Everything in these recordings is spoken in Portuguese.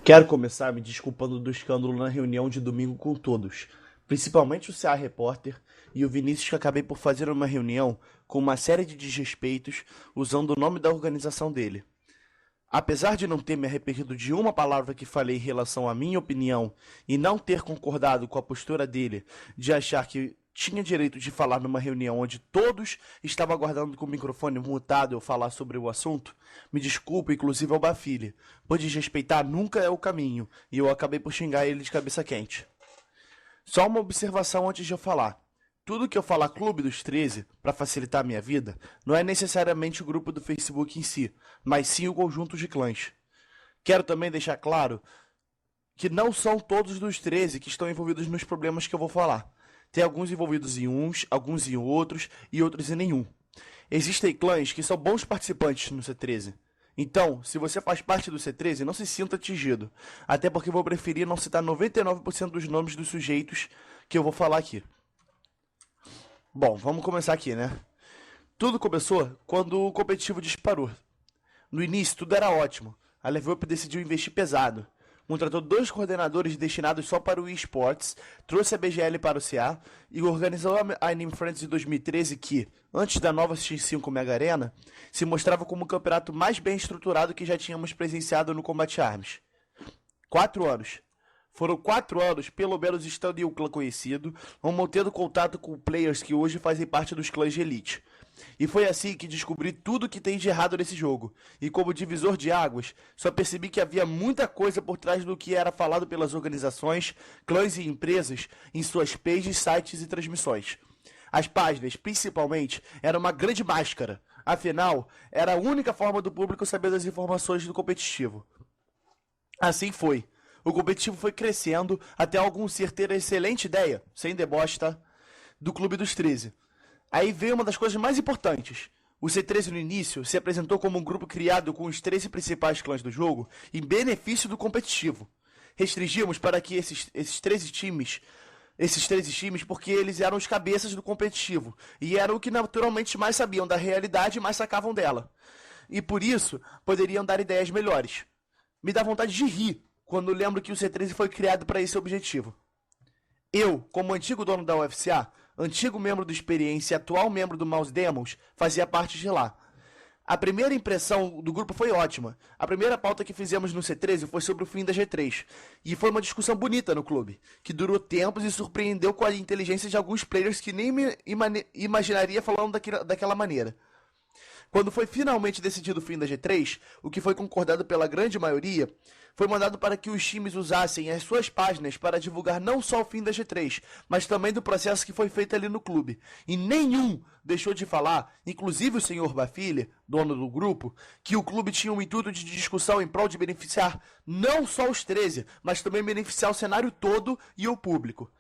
Quero começar me desculpando do escândalo na reunião de domingo com todos, principalmente o CA Repórter e o Vinícius, que acabei por fazer uma reunião com uma série de desrespeitos usando o nome da organização dele. Apesar de não ter me arrependido de uma palavra que falei em relação à minha opinião e não ter concordado com a postura dele de achar que tinha direito de falar numa reunião onde todos estavam aguardando com o microfone mutado eu falar sobre o assunto, me desculpa, inclusive ao Bafile, pois desrespeitar nunca é o caminho e eu acabei por xingar ele de cabeça quente. Só uma observação antes de eu falar. Tudo que eu falar Clube dos 13, para facilitar a minha vida, não é necessariamente o grupo do Facebook em si, mas sim o conjunto de clãs. Quero também deixar claro que não são todos dos 13 que estão envolvidos nos problemas que eu vou falar. Tem alguns envolvidos em uns, alguns em outros e outros em nenhum. Existem clãs que são bons participantes no C13. Então, se você faz parte do C13, não se sinta atingido. Até porque eu vou preferir não citar 99% dos nomes dos sujeitos que eu vou falar aqui. Bom, vamos começar aqui, né? Tudo começou quando o competitivo disparou. No início, tudo era ótimo. A Level Up decidiu investir pesado. Contratou 2 coordenadores destinados só para o eSports, trouxe a BGL para o CA e organizou a Anime Friends de 2013 que, antes da nova X5 Mega Arena, se mostrava como o campeonato mais bem estruturado que já tínhamos presenciado no Combat Arms. 4 anos. Foram 4 anos, pelo menos estando em um clã conhecido, ou mantendo contato com players que hoje fazem parte dos clãs de elite. E foi assim que descobri tudo que tem de errado nesse jogo. E como divisor de águas, só percebi que havia muita coisa por trás do que era falado pelas organizações, clãs e empresas em suas pages, sites e transmissões. As páginas, principalmente, eram uma grande máscara. Afinal, era a única forma do público saber das informações do competitivo. Assim foi. O competitivo foi crescendo até algum ser ter a excelente ideia, sem deboche, tá? Do Clube dos 13. Aí veio uma das coisas mais importantes. O C13 no início se apresentou como um grupo criado com os 13 principais clãs do jogo em benefício do competitivo. Restringimos para que esses 13 times porque eles eram os cabeças do competitivo e eram o que naturalmente mais sabiam da realidade e mais sacavam dela. E por isso poderiam dar ideias melhores. Me dá vontade de rir quando lembro que o C13 foi criado para esse objetivo. Eu, como antigo dono da UFCA, antigo membro do Experiência e atual membro do Mouse Demos, fazia parte de lá. A primeira impressão do grupo foi ótima. A primeira pauta que fizemos no C13 foi sobre o fim da G3. E foi uma discussão bonita no clube, que durou tempos e surpreendeu com a inteligência de alguns players que nem me imaginaria falando daquela maneira. Quando foi finalmente decidido o fim da G3, o que foi concordado pela grande maioria, foi mandado para que os times usassem as suas páginas para divulgar não só o fim da G3, mas também do processo que foi feito ali no clube. E nenhum deixou de falar, inclusive o senhor Bafile, dono do grupo, que o clube tinha um intuito de discussão em prol de beneficiar não só os 13, mas também beneficiar o cenário todo e o público.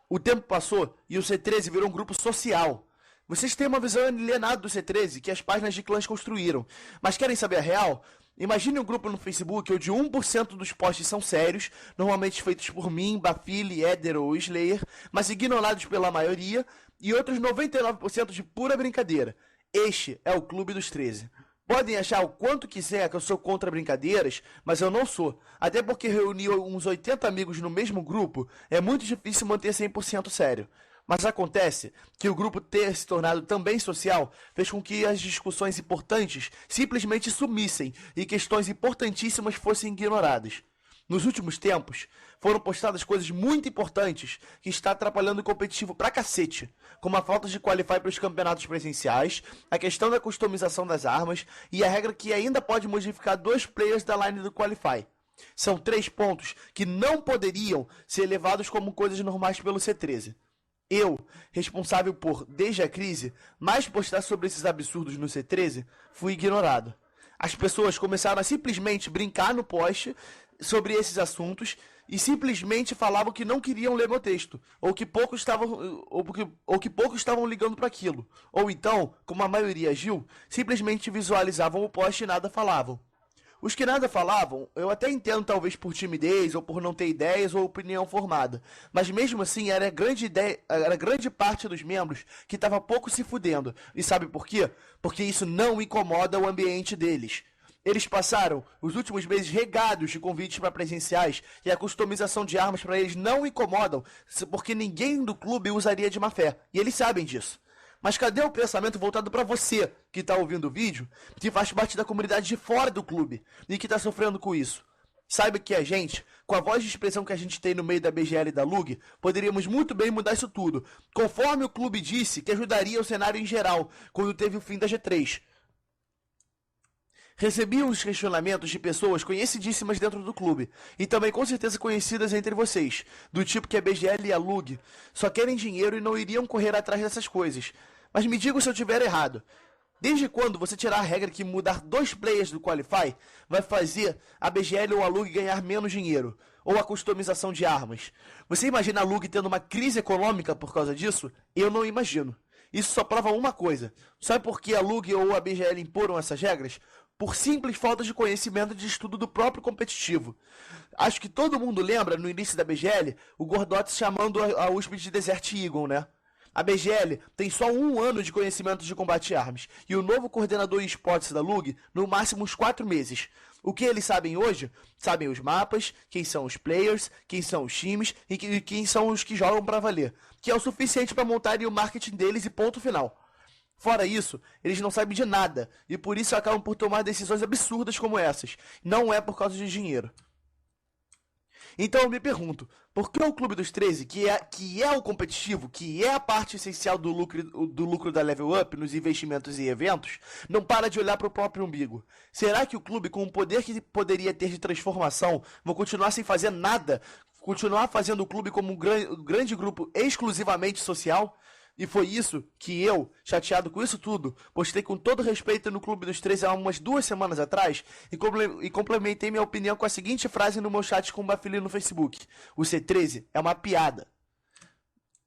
O tempo passou e o C13 virou um grupo social. Vocês têm uma visão alienada do C13 que as páginas de clãs construíram. Mas querem saber a real? Imagine um grupo no Facebook onde 1% dos posts são sérios, normalmente feitos por mim, Bafile, Eder ou Slayer, mas ignorados pela maioria, e outros 99% de pura brincadeira. Este é o Clube dos 13. Podem achar o quanto quiser que eu sou contra brincadeiras, mas eu não sou. Até porque reunir uns 80 amigos no mesmo grupo é muito difícil manter 100% sério. Mas acontece que o grupo ter se tornado também social fez com que as discussões importantes simplesmente sumissem e questões importantíssimas fossem ignoradas. Nos últimos tempos, foram postadas coisas muito importantes que está atrapalhando o competitivo pra cacete, como a falta de qualify para os campeonatos presenciais, a questão da customização das armas e a regra que ainda pode modificar 2 players da line do qualify. São 3 pontos que não poderiam ser levados como coisas normais pelo C13. Eu, responsável por, desde a crise, mais postar sobre esses absurdos no C13, fui ignorado. As pessoas começaram a simplesmente brincar no post sobre esses assuntos e simplesmente falavam que não queriam ler meu texto, ou que poucos estavam ligando para aquilo. Ou então, como a maioria agiu, simplesmente visualizavam o post e nada falavam. Os que nada falavam, eu até entendo talvez por timidez, ou por não ter ideias ou opinião formada. Mas mesmo assim, era grande parte dos membros que estava pouco se fudendo. E sabe por quê? Porque isso não incomoda o ambiente deles. Eles passaram os últimos meses regados de convites para presenciais e a customização de armas para eles não incomodam, porque ninguém do clube usaria de má fé, e eles sabem disso. Mas cadê o pensamento voltado para você que está ouvindo o vídeo, que faz parte da comunidade de fora do clube e que está sofrendo com isso? Saiba que a gente, com a voz de expressão que a gente tem no meio da BGL e da LUG, poderíamos muito bem mudar isso tudo, conforme o clube disse que ajudaria o cenário em geral, quando teve o fim da G3. Recebi uns questionamentos de pessoas conhecidíssimas dentro do clube, e também com certeza conhecidas entre vocês, do tipo que a BGL e a LUG só querem dinheiro e não iriam correr atrás dessas coisas. Mas me diga se eu estiver errado. Desde quando você tirar a regra que mudar 2 players do Qualify vai fazer a BGL ou a LUG ganhar menos dinheiro? Ou a customização de armas? Você imagina a LUG tendo uma crise econômica por causa disso? Eu não imagino. Isso só prova uma coisa. Sabe por que a LUG ou a BGL imporam essas regras? Por simples falta de conhecimento e de estudo do próprio competitivo. Acho que todo mundo lembra, no início da BGL, o Gordotes chamando a USP de Desert Eagle, né? A BGL tem só 1 ano de conhecimento de combate a armas, e o novo coordenador esportes da LUG, no máximo uns 4 meses. O que eles sabem hoje? Sabem os mapas, quem são os players, quem são os times e quem são os que jogam pra valer, que é o suficiente para montarem o marketing deles e ponto final. Fora isso, eles não sabem de nada, e por isso acabam por tomar decisões absurdas como essas. Não é por causa de dinheiro. Então eu me pergunto, por que o Clube dos 13, que é o competitivo, que é a parte essencial do lucro da Level Up nos investimentos e eventos, não para de olhar para o próprio umbigo? Será que o clube, com o poder que poderia ter de transformação, vai continuar sem fazer nada? Continuar fazendo o clube como um grande grupo exclusivamente social? E foi isso que eu, chateado com isso tudo, postei com todo respeito no Clube dos 13 há umas 2 semanas atrás e complementei minha opinião com a seguinte frase no meu chat com o Bafili no Facebook: o C13 é uma piada.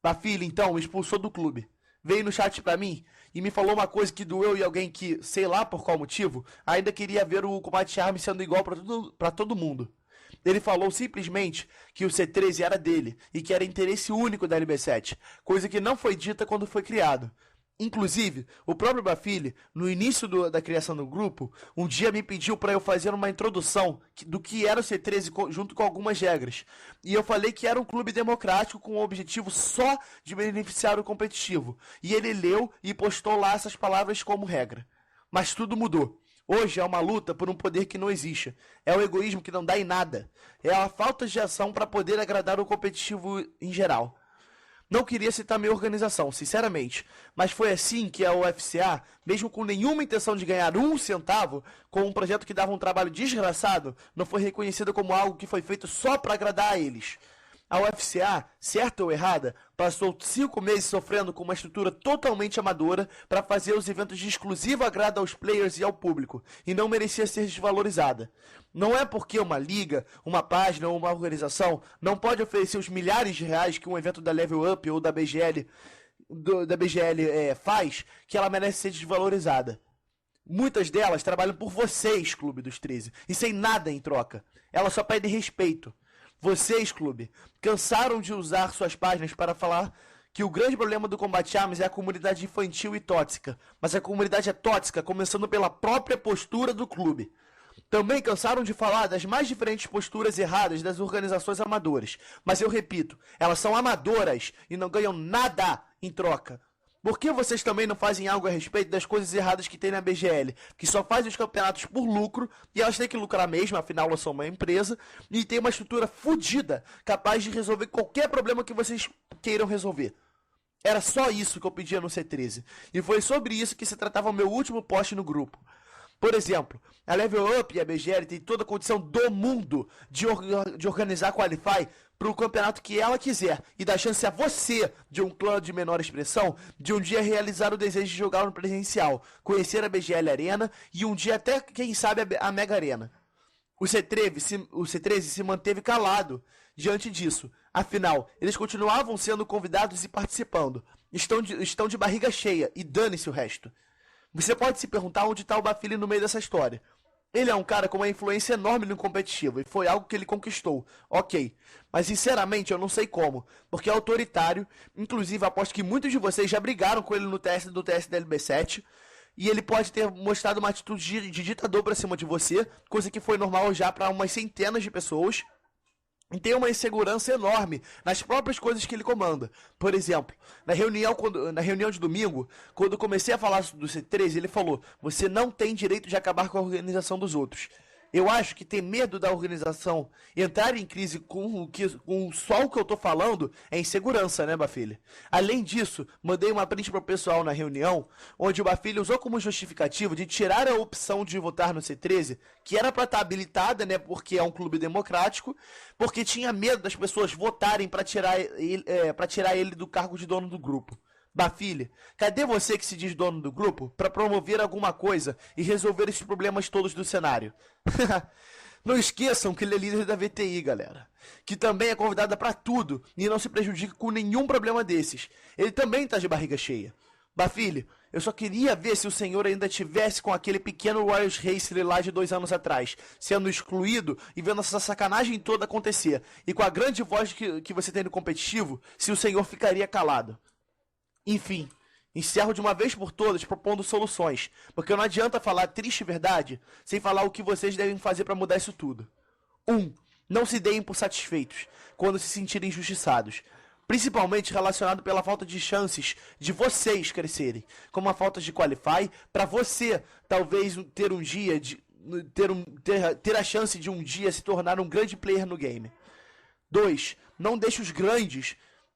Bafili, então, me expulsou do clube. Veio no chat pra mim e me falou uma coisa que doeu e alguém que, sei lá por qual motivo, ainda queria ver o combate de armas sendo igual pra todo mundo. Ele falou simplesmente que o C13 era dele e que era interesse único da LB7, coisa que não foi dita quando foi criado. Inclusive, o próprio Bafili, no início da criação do grupo, um dia me pediu para eu fazer uma introdução do que era o C13 junto com algumas regras. E eu falei que era um clube democrático com o objetivo só de beneficiar o competitivo. E ele leu e postou lá essas palavras como regra. Mas tudo mudou. Hoje é uma luta por um poder que não existe. É o egoísmo que não dá em nada. É a falta de ação para poder agradar o competitivo em geral. Não queria citar minha organização, sinceramente, mas foi assim que a UFCA, mesmo com nenhuma intenção de ganhar 1 centavo, com um projeto que dava um trabalho desgraçado, não foi reconhecida como algo que foi feito só para agradar a eles. A UFCA, certa ou errada, passou 5 meses sofrendo com uma estrutura totalmente amadora para fazer os eventos de exclusivo agrado aos players e ao público, e não merecia ser desvalorizada. Não é porque uma liga, uma página ou uma organização não pode oferecer os milhares de reais que um evento da Level Up ou da BGL, faz, que ela merece ser desvalorizada. Muitas delas trabalham por vocês, Clube dos 13, e sem nada em troca. Elas só pedem respeito. Vocês, clube, cansaram de usar suas páginas para falar que o grande problema do combate armas é a comunidade infantil e tóxica. Mas a comunidade é tóxica, começando pela própria postura do clube. Também cansaram de falar das mais diferentes posturas erradas das organizações amadoras. Mas eu repito, elas são amadoras e não ganham nada em troca. Por que vocês também não fazem algo a respeito das coisas erradas que tem na BGL? Que só faz os campeonatos por lucro, e elas têm que lucrar mesmo, afinal elas são uma empresa, e tem uma estrutura fodida, capaz de resolver qualquer problema que vocês queiram resolver. Era só isso que eu pedia no C13, e foi sobre isso que se tratava o meu último post no grupo. Por exemplo, a Level Up e a BGL tem toda a condição do mundo de organizar a Qualify para o campeonato que ela quiser e dar chance a você, de um clã de menor expressão, de um dia realizar o desejo de jogar no presencial, conhecer a BGL Arena e um dia até, quem sabe, a Mega Arena. O C13 se manteve calado diante disso. Afinal, eles continuavam sendo convidados e participando. Estão de barriga cheia e dane-se o resto. Você pode se perguntar onde está o Bafili no meio dessa história. Ele é um cara com uma influência enorme no competitivo, e foi algo que ele conquistou. Ok, mas sinceramente eu não sei como, porque é autoritário, inclusive aposto que muitos de vocês já brigaram com ele no TS da LB7, E ele pode ter mostrado uma atitude de ditador pra cima de você, coisa que foi normal já pra umas centenas de pessoas. E tem uma insegurança enorme nas próprias coisas que ele comanda. Por exemplo, na reunião de domingo, quando eu comecei a falar do C13, ele falou: você não tem direito de acabar com a organização dos outros. Eu acho que ter medo da organização entrar em crise com só o que eu tô falando é insegurança, né, Bafilha? Além disso, mandei uma print pro pessoal na reunião, onde o Bafilha usou como justificativo de tirar a opção de votar no C13, que era pra estar habilitada, né, porque é um clube democrático, porque tinha medo das pessoas votarem pra tirar ele do cargo de dono do grupo. Bafilha, cadê você que se diz dono do grupo pra promover alguma coisa e resolver esses problemas todos do cenário? Não esqueçam que ele é líder da VTI, galera, que também é convidada pra tudo e não se prejudica com nenhum problema desses. Ele também tá de barriga cheia. Bafilha, eu só queria ver se o senhor ainda tivesse com aquele pequeno Warriors Racer lá de 2 anos atrás, sendo excluído e vendo essa sacanagem toda acontecer, e com a grande voz que você tem no competitivo, se o senhor ficaria calado. Enfim, encerro de uma vez por todas propondo soluções, porque não adianta falar triste verdade sem falar o que vocês devem fazer para mudar isso tudo. 1. Não se deem por satisfeitos quando se sentirem injustiçados, principalmente relacionado pela falta de chances de vocês crescerem, como a falta de qualify para você talvez ter um dia ter a chance de um dia se tornar um grande player no game. 2. Não deixe os grandes,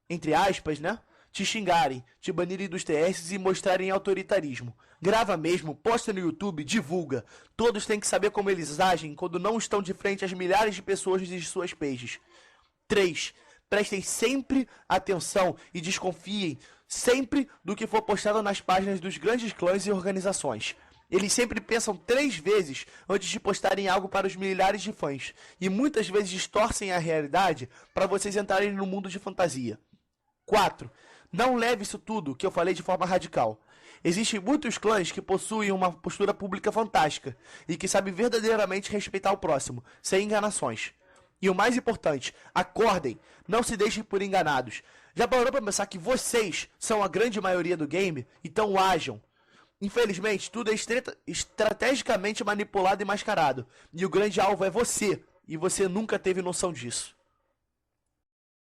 entre aspas, né, te xingarem, te banirem dos TS e mostrarem autoritarismo. Grava mesmo, posta no YouTube, divulga. Todos têm que saber como eles agem quando não estão de frente às milhares de pessoas de suas pages. 3. Prestem sempre atenção e desconfiem sempre do que for postado nas páginas dos grandes clãs e organizações. Eles sempre pensam 3 vezes antes de postarem algo para os milhares de fãs, e muitas vezes distorcem a realidade para vocês entrarem no mundo de fantasia. 4. Não leve isso tudo que eu falei de forma radical. Existem muitos clãs que possuem uma postura pública fantástica e que sabem verdadeiramente respeitar o próximo, sem enganações. E o mais importante, acordem, não se deixem por enganados. Já parou pra pensar que vocês são a grande maioria do game? Então ajam. Infelizmente, tudo é estrategicamente manipulado e mascarado. E o grande alvo é você, e você nunca teve noção disso.